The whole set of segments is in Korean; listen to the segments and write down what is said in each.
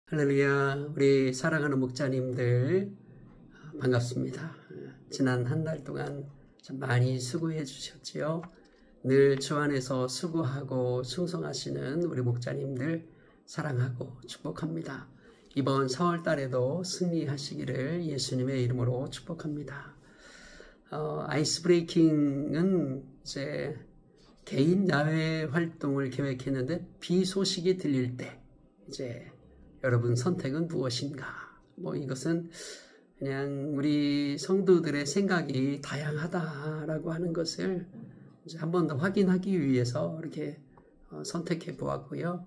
할렐루야, 우리 사랑하는 목자님들 반갑습니다. 지난 한 달 동안 참 많이 수고해 주셨지요. 늘 주 안에서 수고하고 충성하시는 우리 목자님들 사랑하고 축복합니다. 이번 4월 달에도 승리하시기를 예수님의 이름으로 축복합니다. 아이스 브레이킹은 이제 개인 야외 활동을 계획했는데 비 소식이 들릴 때 이제 여러분 선택은 무엇인가? 이것은 그냥 우리 성도들의 생각이 다양하다라고 하는 것을 이제 한 번 더 확인하기 위해서 이렇게 선택해 보았고요.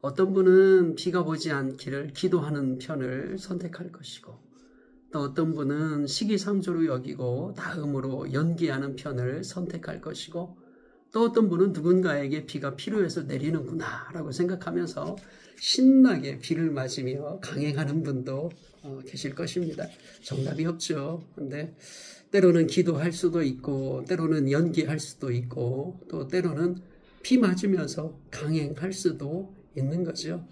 어떤 분은 비가 오지 않기를 기도하는 편을 선택할 것이고, 또 어떤 분은 시기상조로 여기고 다음으로 연기하는 편을 선택할 것이고, 또 어떤 분은 누군가에게 비가 필요해서 내리는구나 라고 생각하면서 신나게 비를 맞으며 강행하는 분도 계실 것입니다. 정답이 없죠. 근데 때로는 기도할 수도 있고, 때로는 연기할 수도 있고, 또 때로는 비 맞으면서 강행할 수도 있는 거죠.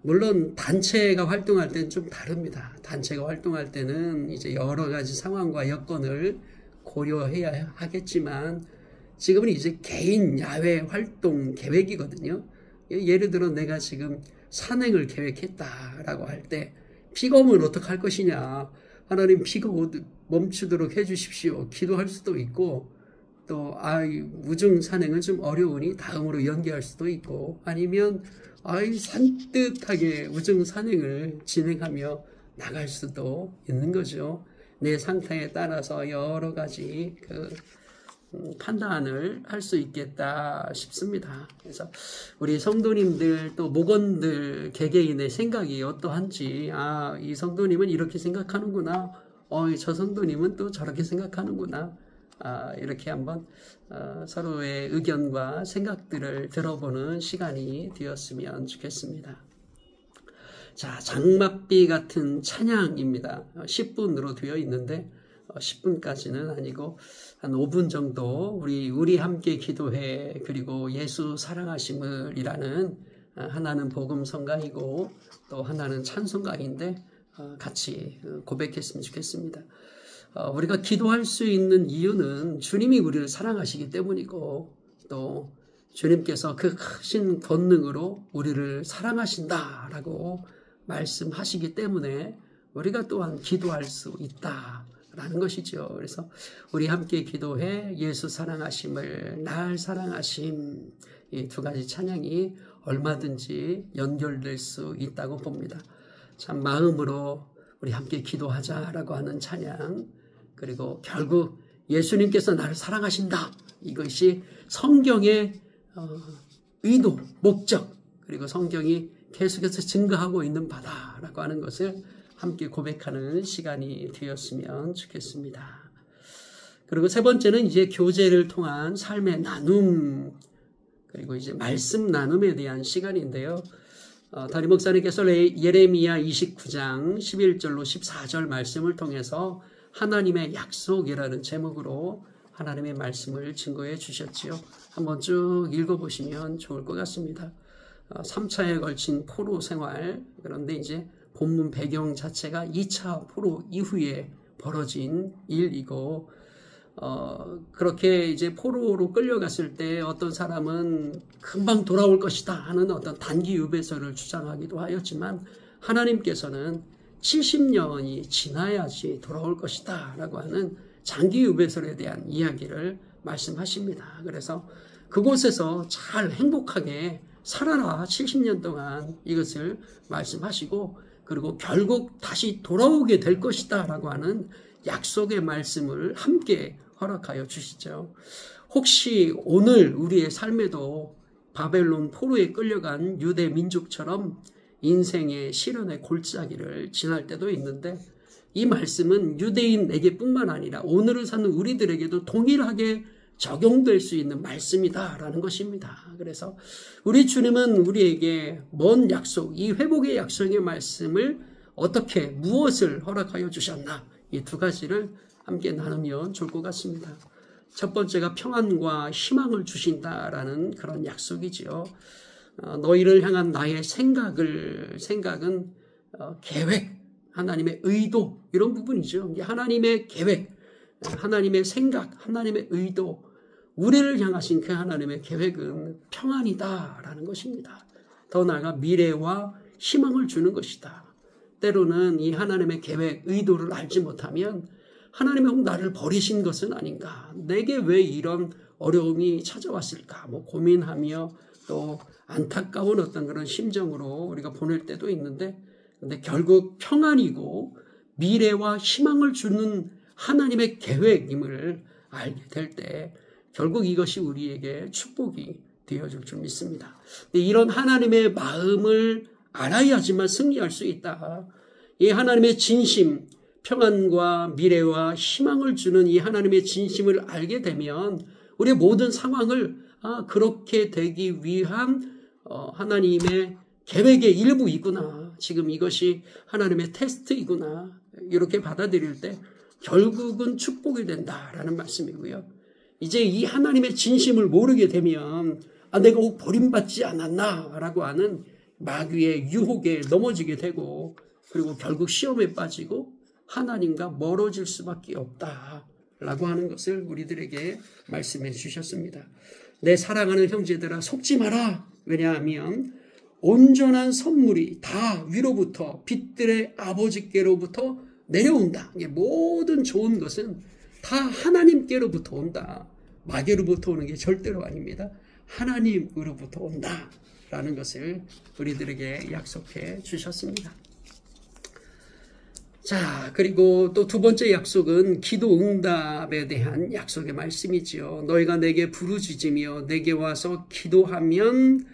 물론 단체가 활동할 때는 좀 다릅니다. 단체가 활동할 때는 이제 여러 가지 상황과 여건을 고려해야 하겠지만, 지금은 이제 개인 야외 활동 계획이거든요. 예를 들어 내가 지금 산행을 계획했다라고 할 때 비가 오면 어떡할 것이냐. 하나님 비가 멈추도록 해주십시오. 기도할 수도 있고, 또 우중 산행은 좀 어려우니 다음으로 연기할 수도 있고, 아니면 산뜻하게 우중 산행을 진행하며 나갈 수도 있는 거죠. 내 상태에 따라서 여러 가지 판단을 할 수 있겠다 싶습니다. 그래서 우리 성도님들 또 목원들 개개인의 생각이 어떠한지, 이 성도님은 이렇게 생각하는구나, 저 성도님은 또 저렇게 생각하는구나, 이렇게 한번 서로의 의견과 생각들을 들어보는 시간이 되었으면 좋겠습니다. 자, 장맛비 같은 찬양입니다. 10분으로 되어 있는데 10분까지는 아니고 한 5분 정도 우리 함께 기도해, 그리고 예수 사랑하심을 이라는, 하나는 복음성가이고 또 하나는 찬송가인데 같이 고백했으면 좋겠습니다. 우리가 기도할 수 있는 이유는 주님이 우리를 사랑하시기 때문이고, 또 주님께서 그 크신 권능으로 우리를 사랑하신다라고 말씀하시기 때문에 우리가 또한 기도할 수 있다라는 것이죠. 그래서 우리 함께 기도해 예수 사랑하심을, 날 사랑하심, 이 두 가지 찬양이 얼마든지 연결될 수 있다고 봅니다. 참 마음으로 우리 함께 기도하자라고 하는 찬양, 그리고 결국 예수님께서 나를 사랑하신다, 이것이 성경의 의도, 목적, 그리고 성경이 계속해서 증거하고 있는 바다라고 하는 것을 함께 고백하는 시간이 되었으면 좋겠습니다. 그리고 세 번째는 이제 교제를 통한 삶의 나눔, 그리고 이제 말씀 나눔에 대한 시간인데요. 담임 목사님께서 예레미야 29장 11절로 14절 말씀을 통해서 하나님의 약속이라는 제목으로 하나님의 말씀을 증거해 주셨지요. 한번 쭉 읽어보시면 좋을 것 같습니다. 3차에 걸친 포로 생활, 그런데 이제 본문 배경 자체가 2차 포로 이후에 벌어진 일이고, 그렇게 이제 포로로 끌려갔을 때 어떤 사람은 금방 돌아올 것이다 하는 어떤 단기 유배설을 주장하기도 하였지만, 하나님께서는 70년이 지나야지 돌아올 것이다 라고 하는 장기 유배설에 대한 이야기를 말씀하십니다. 그래서 그곳에서 잘 행복하게 살아라, 70년 동안, 이것을 말씀하시고, 그리고 결국 다시 돌아오게 될 것이다 라고 하는 약속의 말씀을 함께 허락하여 주시죠. 혹시 오늘 우리의 삶에도 바벨론 포로에 끌려간 유대 민족처럼 인생의 시련의 골짜기를 지날 때도 있는데, 이 말씀은 유대인에게 뿐만 아니라 오늘을 사는 우리들에게도 동일하게 적용될 수 있는 말씀이다라는 것입니다. 그래서 우리 주님은 우리에게 뭔 약속, 이 회복의 약속의 말씀을 어떻게, 무엇을 허락하여 주셨나, 이 두 가지를 함께 나누면 좋을 것 같습니다. 첫 번째가 평안과 희망을 주신다라는 그런 약속이지요. 너희를 향한 나의 생각은 계획, 하나님의 의도 이런 부분이죠. 하나님의 계획, 하나님의 생각, 하나님의 의도, 우리를 향하신 그 하나님의 계획은 평안이다라는 것입니다. 더 나아가 미래와 희망을 주는 것이다. 때로는 이 하나님의 계획, 의도를 알지 못하면 하나님이 혹 나를 버리신 것은 아닌가? 내게 왜 이런 어려움이 찾아왔을까? 고민하며 또 안타까운 어떤 그런 심정으로 우리가 보낼 때도 있는데, 근데 결국 평안이고 미래와 희망을 주는 하나님의 계획임을 알게 될 때 결국 이것이 우리에게 축복이 되어줄 줄 믿습니다. 이런 하나님의 마음을 알아야지만 승리할 수 있다. 이 하나님의 진심, 평안과 미래와 희망을 주는 이 하나님의 진심을 알게 되면 우리의 모든 상황을 그렇게 되기 위한 하나님의 계획의 일부이구나. 지금 이것이 하나님의 테스트이구나. 이렇게 받아들일 때 결국은 축복이 된다라는 말씀이고요. 이제 이 하나님의 진심을 모르게 되면 내가 혹 버림받지 않았나 라고 하는 마귀의 유혹에 넘어지게 되고, 그리고 결국 시험에 빠지고 하나님과 멀어질 수밖에 없다라고 하는 것을 우리들에게 말씀해 주셨습니다. 내 사랑하는 형제들아, 속지 마라. 왜냐하면 온전한 선물이 다 위로부터 빛들의 아버지께로부터 내려온다. 모든 좋은 것은 다 하나님께로부터 온다. 마귀로부터 오는 게 절대로 아닙니다. 하나님으로부터 온다라는 것을 우리들에게 약속해 주셨습니다. 자, 그리고 또 두 번째 약속은 기도 응답에 대한 약속의 말씀이지요. 너희가 내게 부르짖으며 내게 와서 기도하면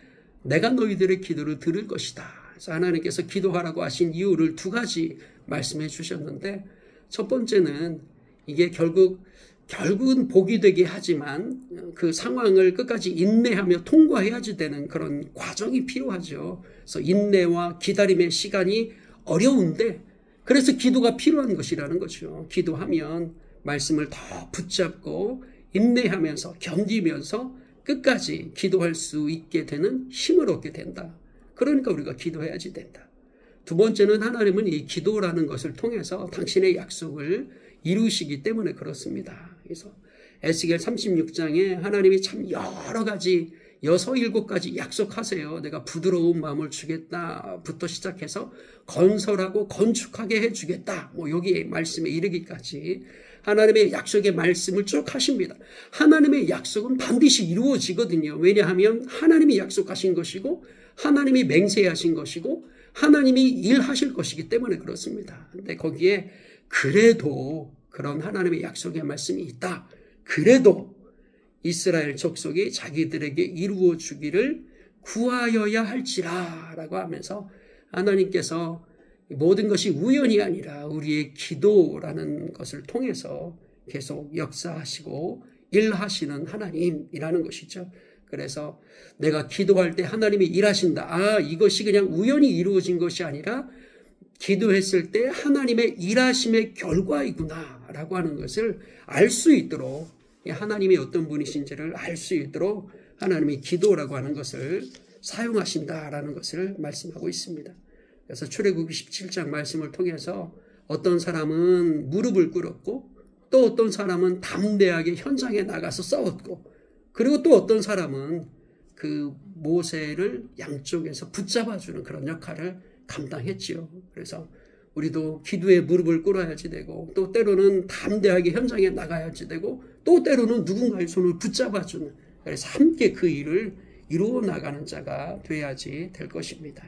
내가 너희들의 기도를 들을 것이다. 그래서 하나님께서 기도하라고 하신 이유를 두 가지 말씀해 주셨는데, 첫 번째는 이게 결국은 복이 되게 하지만 그 상황을 끝까지 인내하며 통과해야지 되는 그런 과정이 필요하죠. 그래서 인내와 기다림의 시간이 어려운데, 그래서 기도가 필요한 것이라는 거죠. 기도하면 말씀을 더 붙잡고 인내하면서 견디면서 끝까지 기도할 수 있게 되는 힘을 얻게 된다. 그러니까 우리가 기도해야지 된다. 두 번째는 하나님은 이 기도라는 것을 통해서 당신의 약속을 이루시기 때문에 그렇습니다. 그래서 에스겔 36장에 하나님이 참 여러 가지 6, 7가지 약속하세요. 내가 부드러운 마음을 주겠다부터 시작해서 건설하고 건축하게 해주겠다. 여기 말씀에 이르기까지 하나님의 약속의 말씀을 쭉 하십니다. 하나님의 약속은 반드시 이루어지거든요. 왜냐하면 하나님이 약속하신 것이고 하나님이 맹세하신 것이고 하나님이 일하실 것이기 때문에 그렇습니다. 근데 거기에 그래도 그런 하나님의 약속의 말씀이 있다. 그래도 이스라엘 족속이 자기들에게 이루어 주기를 구하여야 할지라 라고 하면서 하나님께서 모든 것이 우연이 아니라 우리의 기도라는 것을 통해서 계속 역사하시고 일하시는 하나님이라는 것이죠. 그래서 내가 기도할 때 하나님이 일하신다. 이것이 그냥 우연히 이루어진 것이 아니라 기도했을 때 하나님의 일하심의 결과이구나 라고 하는 것을 알 수 있도록, 하나님이 어떤 분이신지를 알 수 있도록 하나님이 기도라고 하는 것을 사용하신다라는 것을 말씀하고 있습니다. 그래서 출애굽기 17장 말씀을 통해서 어떤 사람은 무릎을 꿇었고 또 어떤 사람은 담대하게 현장에 나가서 싸웠고, 그리고 또 어떤 사람은 그 모세를 양쪽에서 붙잡아주는 그런 역할을 감당했지요. 그래서 우리도 기도에 무릎을 꿇어야지 되고, 또 때로는 담대하게 현장에 나가야지 되고, 또 때로는 누군가의 손을 붙잡아주는, 그래서 함께 그 일을 이루어 나가는 자가 돼야지 될 것입니다.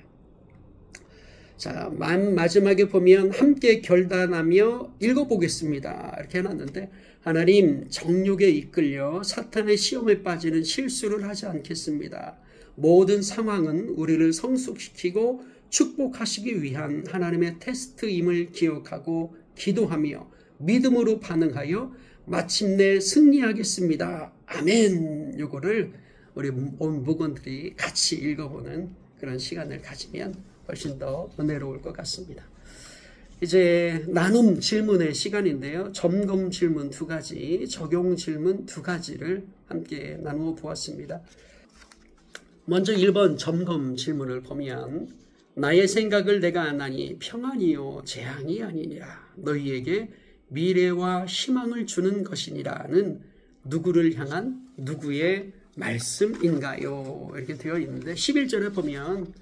자, 마지막에 보면 함께 결단하며 읽어보겠습니다. 이렇게 해놨는데, 하나님, 정욕에 이끌려 사탄의 시험에 빠지는 실수를 하지 않겠습니다. 모든 상황은 우리를 성숙시키고 축복하시기 위한 하나님의 테스트임을 기억하고 기도하며 믿음으로 반응하여 마침내 승리하겠습니다. 아멘. 요거를 우리 온 목원들이 같이 읽어보는 그런 시간을 가지면 훨씬 더 은혜로울 것 같습니다. 이제 나눔 질문의 시간인데요. 점검 질문 2가지, 적용 질문 2가지를 함께 나누어 보았습니다. 먼저 1번 점검 질문을 보면 나의 생각을 내가 아나니 평안이요 재앙이 아니니라. 너희에게 미래와 희망을 주는 것이니라는 누구를 향한 누구의 말씀인가요? 이렇게 되어 있는데 11절에 보면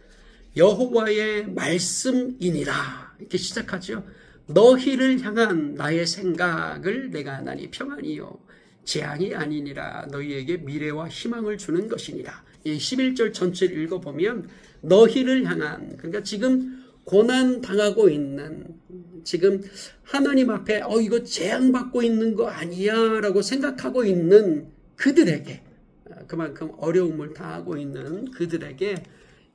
여호와의 말씀이니라 이렇게 시작하죠. 너희를 향한 나의 생각을 내가 아나니 평안이요 재앙이 아니니라. 너희에게 미래와 희망을 주는 것이니라. 이 11절 전체를 읽어보면 너희를 향한, 그러니까 지금 고난 당하고 있는, 지금 하나님 앞에 이거 재앙받고 있는 거 아니야 라고 생각하고 있는 그들에게, 그만큼 어려움을 당하고 있는 그들에게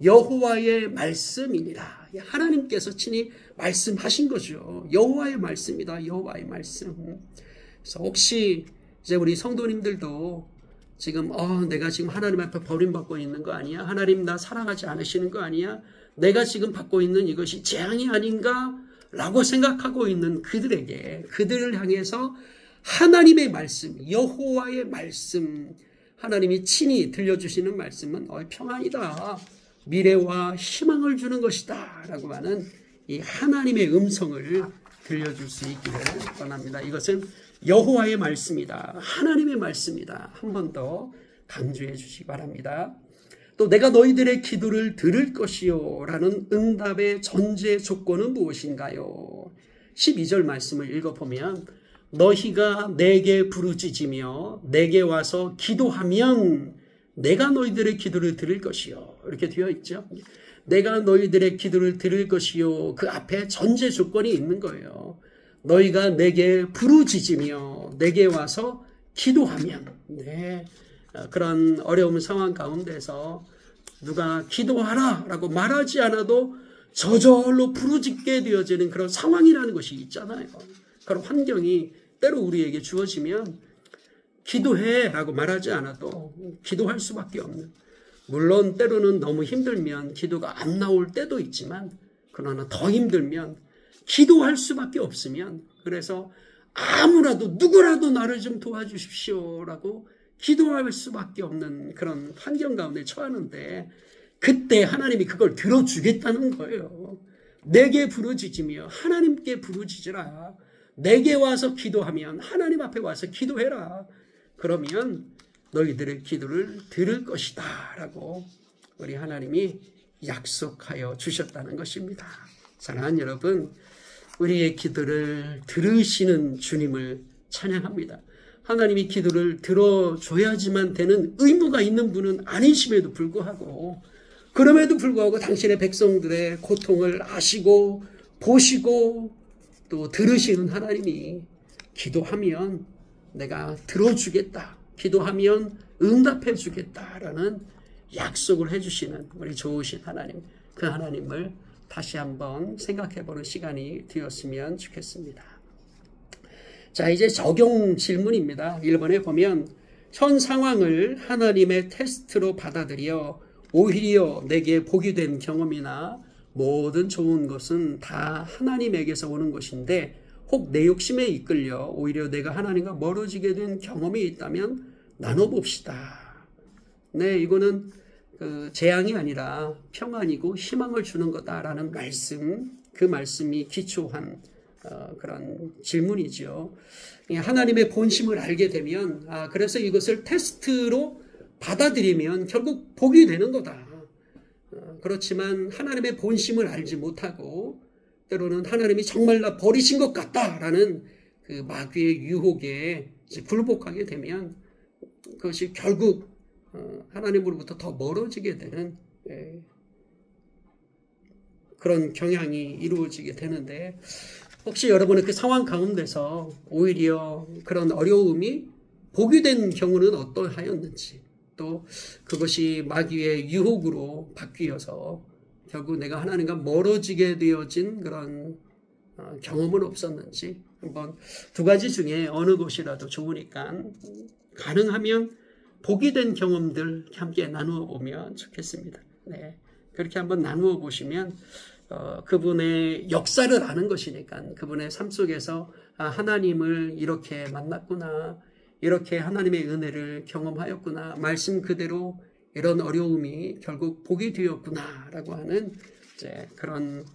여호와의 말씀이니라. 하나님께서 친히 말씀하신 거죠. 여호와의 말씀이다. 여호와의 말씀. 그래서 혹시 이제 우리 성도님들도 지금 내가 지금 하나님 앞에 버림받고 있는 거 아니야? 하나님 나 사랑하지 않으시는 거 아니야? 내가 지금 받고 있는 이것이 재앙이 아닌가? 라고 생각하고 있는 그들에게, 그들을 향해서 하나님의 말씀, 여호와의 말씀, 하나님이 친히 들려주시는 말씀은 평안이다. 미래와 희망을 주는 것이다. 라고 하는 이 하나님의 음성을 들려줄 수 있기를 원합니다. 이것은 여호와의 말씀이다. 하나님의 말씀이다. 한 번 더 강조해 주시기 바랍니다. 또 내가 너희들의 기도를 들을 것이요 라는 응답의 전제 조건은 무엇인가요? 12절 말씀을 읽어보면 너희가 내게 부르짖으며 내게 와서 기도하면 내가 너희들의 기도를 들을 것이요. 이렇게 되어 있죠. 내가 너희들의 기도를 들을 것이요. 그 앞에 전제 조건이 있는 거예요. 너희가 내게 부르짖으며 내게 와서 기도하면, 그런 어려운 상황 가운데서 누가 기도하라 라고 말하지 않아도 저절로 부르짖게 되어지는 그런 상황이라는 것이 있잖아요. 그런 환경이 때로 우리에게 주어지면 기도해 라고 말하지 않아도 기도할 수밖에 없는, 물론 때로는 너무 힘들면 기도가 안 나올 때도 있지만, 그러나 더 힘들면 기도할 수밖에 없으면, 그래서 아무라도 누구라도 나를 좀 도와주십시오 라고 기도할 수밖에 없는 그런 환경 가운데 처하는데, 그때 하나님이 그걸 들어주겠다는 거예요. 내게 부르짖으며 하나님께 부르짖으라. 내게 와서 기도하면 하나님 앞에 와서 기도해라. 그러면 너희들의 기도를 들을 것이다 라고 우리 하나님이 약속하여 주셨다는 것입니다. 사랑하는 여러분, 우리의 기도를 들으시는 주님을 찬양합니다. 하나님이 기도를 들어줘야지만 되는 의무가 있는 분은 아니심에도 불구하고, 그럼에도 불구하고 당신의 백성들의 고통을 아시고 보시고 또 들으시는 하나님이 기도하면 내가 들어주겠다, 기도하면 응답해 주겠다라는 약속을 해주시는 우리 좋으신 하나님, 그 하나님을 다시 한번 생각해보는 시간이 되었으면 좋겠습니다. 자, 이제 적용 질문입니다. 1번에 보면 현 상황을 하나님의 테스트로 받아들여 오히려 내게 복이 된 경험이나 모든 좋은 것은 다 하나님에게서 오는 것인데, 혹 내 욕심에 이끌려 오히려 내가 하나님과 멀어지게 된 경험이 있다면 나눠봅시다. 이거는 재앙이 아니라 평안이고 희망을 주는 거다라는 말씀, 그 말씀이 기초한 그런 질문이죠. 하나님의 본심을 알게 되면, 그래서 이것을 테스트로 받아들이면 결국 복이 되는 거다. 그렇지만 하나님의 본심을 알지 못하고 때로는 하나님이 정말 나 버리신 것 같다라는 그 마귀의 유혹에 굴복하게 되면 그것이 결국 하나님으로부터 더 멀어지게 되는 그런 경향이 이루어지게 되는데, 혹시 여러분의 그 상황 가운데서 오히려 그런 어려움이 복이 된 경우는 어떠하였는지, 또 그것이 마귀의 유혹으로 바뀌어서 결국 내가 하나님과 멀어지게 되어진 그런 경험은 없었는지, 한번 두 가지 중에 어느 것이라도 좋으니까 가능하면 복이 된 경험들 함께 나누어 보면 좋겠습니다. 그렇게 한번 나누어 보시면 그분의 역사를 아는 것이니까, 그분의 삶 속에서 하나님을 이렇게 만났구나, 이렇게 하나님의 은혜를 경험하였구나, 말씀 그대로 이런 어려움이 결국 복이 되었구나 라고 하는 이제 그런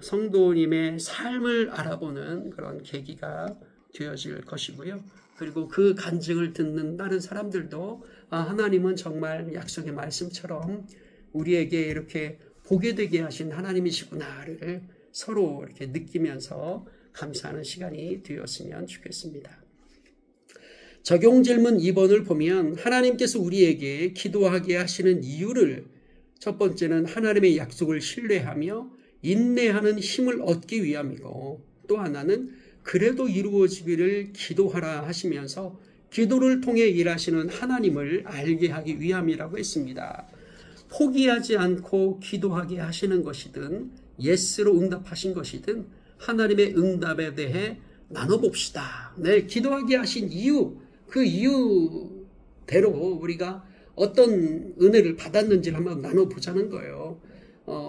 성도님의 삶을 알아보는 그런 계기가 되어질 것이고요. 그리고 그 간증을 듣는 다른 사람들도 하나님은 정말 약속의 말씀처럼 우리에게 이렇게 보게 되게 하신 하나님이시구나를 서로 이렇게 느끼면서 감사하는 시간이 되었으면 좋겠습니다. 적용 질문 2번을 보면 하나님께서 우리에게 기도하게 하시는 이유를 첫 번째는 하나님의 약속을 신뢰하며 인내하는 힘을 얻기 위함이고 또 하나는 그래도 이루어지기를 기도하라 하시면서 기도를 통해 일하시는 하나님을 알게 하기 위함이라고 했습니다. 포기하지 않고 기도하게 하시는 것이든 예스로 응답하신 것이든 하나님의 응답에 대해 나눠봅시다. 네, 기도하게 하신 이유, 그 이유대로 우리가 어떤 은혜를 받았는지를 한번 나눠보자는 거예요.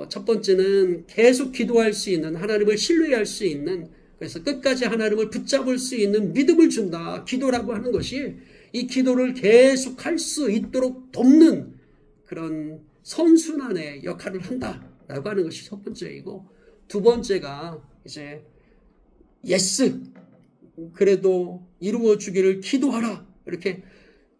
첫 번째는 계속 기도할 수 있는, 하나님을 신뢰할 수 있는, 그래서 끝까지 하나님을 붙잡을 수 있는 믿음을 준다. 기도라고 하는 것이 이 기도를 계속 할 수 있도록 돕는 그런 선순환의 역할을 한다라고 하는 것이 첫 번째이고, 두 번째가 이제 예스, 그래도 이루어주기를 기도하라. 이렇게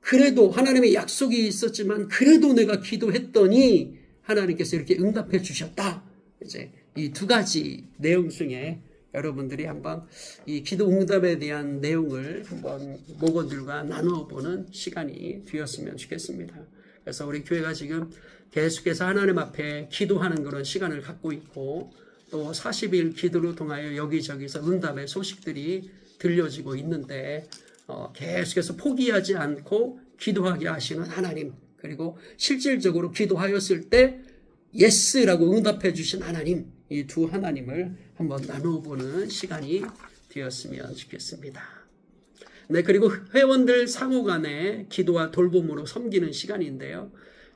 그래도 하나님의 약속이 있었지만 그래도 내가 기도했더니 하나님께서 이렇게 응답해 주셨다. 이제 이 두 가지 내용 중에 여러분들이 한번 이 기도 응답에 대한 내용을 한번 목원들과 나누어보는 시간이 되었으면 좋겠습니다. 그래서 우리 교회가 지금 계속해서 하나님 앞에 기도하는 그런 시간을 갖고 있고 또 40일 기도를 통하여 여기저기서 응답의 소식들이 들려지고 있는데 계속해서 포기하지 않고 기도하게 하시는 하나님, 그리고 실질적으로 기도하였을 때 예스라고 응답해 주신 하나님, 이 두 하나님을 한번 나누어보는 시간이 되었으면 좋겠습니다. 네, 그리고 회원들 상호 간에 기도와 돌봄으로 섬기는 시간인데요.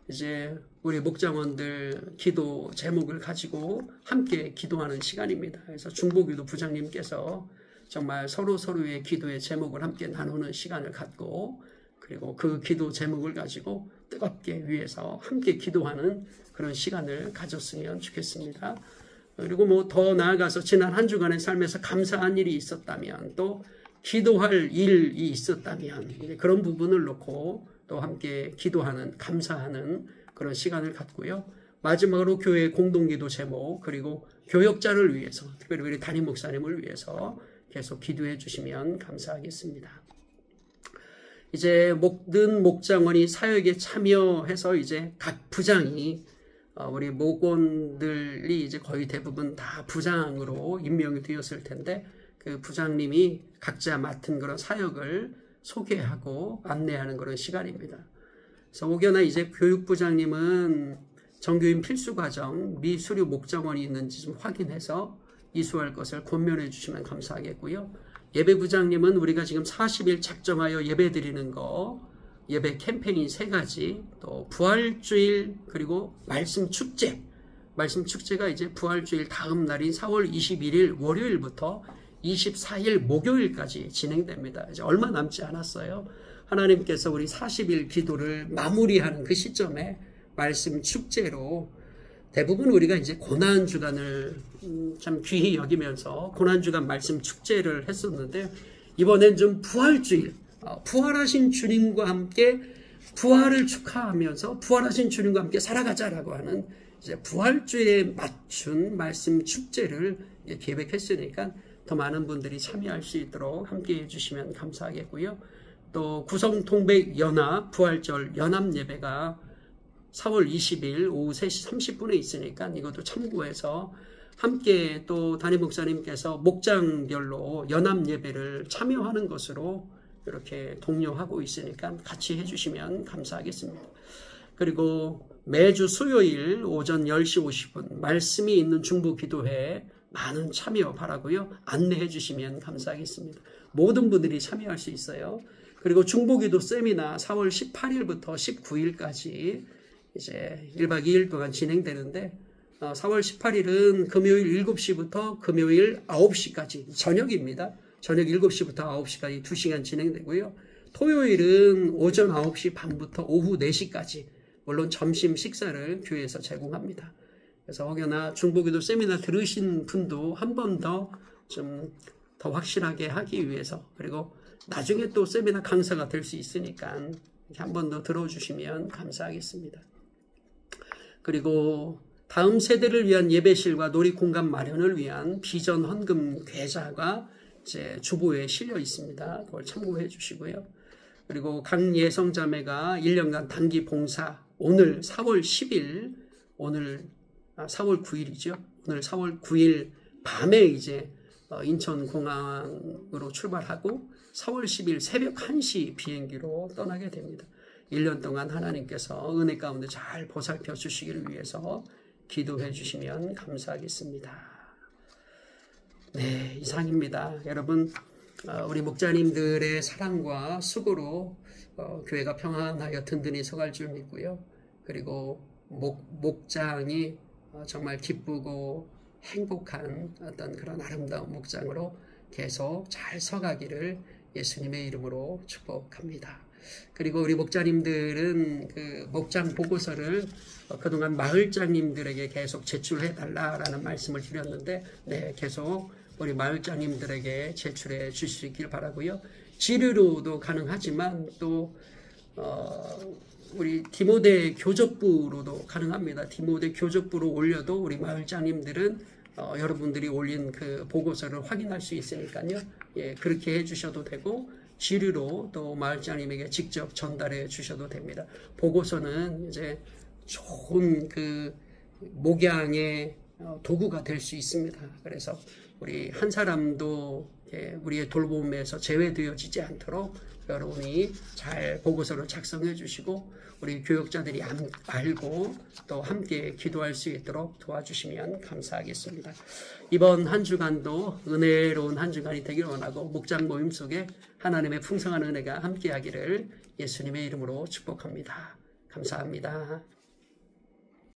이제 우리 목장원들 기도 제목을 가지고 함께 기도하는 시간입니다. 그래서 중보기도 부장님께서 정말 서로의 기도의 제목을 함께 나누는 시간을 갖고 그리고 그 기도 제목을 가지고 뜨겁게 위해서 함께 기도하는 그런 시간을 가졌으면 좋겠습니다. 그리고 뭐 더 나아가서 지난 한 주간의 삶에서 감사한 일이 있었다면 또 기도할 일이 있었다면 그런 부분을 놓고 또 함께 기도하는 감사하는 그런 시간을 갖고요. 마지막으로 교회 공동기도 제목 그리고 교역자를 위해서 특별히 우리 담임 목사님을 위해서 계속 기도해 주시면 감사하겠습니다. 이제 모든 목장원이 사역에 참여해서 이제 각 부장이 우리 목원들이 이제 거의 대부분 다 부장으로 임명이 되었을 텐데 그 부장님이 각자 맡은 그런 사역을 소개하고 안내하는 그런 시간입니다. 그래서 혹여나 이제 교육부장님은 정교인 필수과정 미수료 목장원이 있는지 좀 확인해서 이수할 것을 권면해 주시면 감사하겠고요. 예배부장님은 우리가 지금 40일 작정하여 예배 드리는 거, 예배 캠페인 3가지, 또 부활주일 그리고 말씀 축제가 이제 부활주일 다음 날인 4월 21일 월요일부터 24일 목요일까지 진행됩니다. 이제 얼마 남지 않았어요. 하나님께서 우리 40일 기도를 마무리하는 그 시점에 말씀 축제로 대부분 우리가 이제 고난주간을 참 귀히 여기면서 고난주간 말씀 축제를 했었는데 이번엔 좀 부활주일, 부활하신 주님과 함께 부활을 축하하면서 부활하신 주님과 함께 살아가자라고 하는 이제 부활주일에 맞춘 말씀 축제를 계획했으니까 더 많은 분들이 참여할 수 있도록 함께 해주시면 감사하겠고요. 또 구성통백연합 부활절 연합예배가 4월 20일 오후 3시 30분에 있으니까 이것도 참고해서 함께 또 담임 목사님께서 목장별로 연합예배를 참여하는 것으로 이렇게 독려하고 있으니까 같이 해주시면 감사하겠습니다. 그리고 매주 수요일 오전 10시 50분 말씀이 있는 중보기도회에 많은 참여 바라고요. 안내해 주시면 감사하겠습니다. 모든 분들이 참여할 수 있어요. 그리고 중보기도 세미나 4월 18일부터 19일까지 이제 1박 2일 동안 진행되는데 4월 18일은 금요일 7시부터 금요일 9시까지 저녁입니다. 저녁 7시부터 9시까지 2시간 진행되고요. 토요일은 오전 9시 반부터 오후 4시까지 물론 점심 식사를 교회에서 제공합니다. 그래서 혹여나 중보기도 세미나 들으신 분도 한 번 더 좀 더 확실하게 하기 위해서, 그리고 나중에 또 세미나 강사가 될 수 있으니까 한 번 더 들어주시면 감사하겠습니다. 그리고 다음 세대를 위한 예배실과 놀이공간 마련을 위한 비전 헌금 계좌가 이제 주보에 실려 있습니다. 그걸 참고해 주시고요. 그리고 각 예성자매가 1년간 단기 봉사, 오늘 4월 10일, 오늘 4월 9일이죠. 오늘 4월 9일 밤에 이제 인천공항으로 출발하고 4월 10일 새벽 1시 비행기로 떠나게 됩니다. 1년 동안 하나님께서 은혜 가운데 잘 보살펴 주시기를 위해서 기도해 주시면 감사하겠습니다. 네, 이상입니다. 여러분, 우리 목자님들의 사랑과 수고로 교회가 평안하여 든든히 서갈 줄 믿고요. 그리고 목장이 정말 기쁘고 행복한 어떤 그런 아름다운 목장으로 계속 잘 서가기를 예수님의 이름으로 축복합니다. 그리고 우리 목자님들은 그 목장 보고서를 그동안 마을장님들에게 계속 제출해 달라라는 말씀을 드렸는데, 네, 계속 우리 마을장님들에게 제출해 주시길 바라고요. 지류로도 가능하지만 또 우리 디모데 교적부로도 가능합니다. 디모데 교적부로 올려도 우리 마을장님들은 여러분들이 올린 그 보고서를 확인할 수 있으니까요. 예, 그렇게 해주셔도 되고, 지류로 또 마을장님에게 직접 전달해 주셔도 됩니다. 보고서는 이제 좋은 그 목양의 도구가 될 수 있습니다. 그래서 우리 한 사람도 우리의 돌봄에서 제외되어지지 않도록 여러분이 잘 보고서를 작성해 주시고, 우리 교역자들이 알고 또 함께 기도할 수 있도록 도와주시면 감사하겠습니다. 이번 한 주간도 은혜로운 한 주간이 되기를 원하고, 목장 모임 속에 하나님의 풍성한 은혜가 함께하기를 예수님의 이름으로 축복합니다. 감사합니다.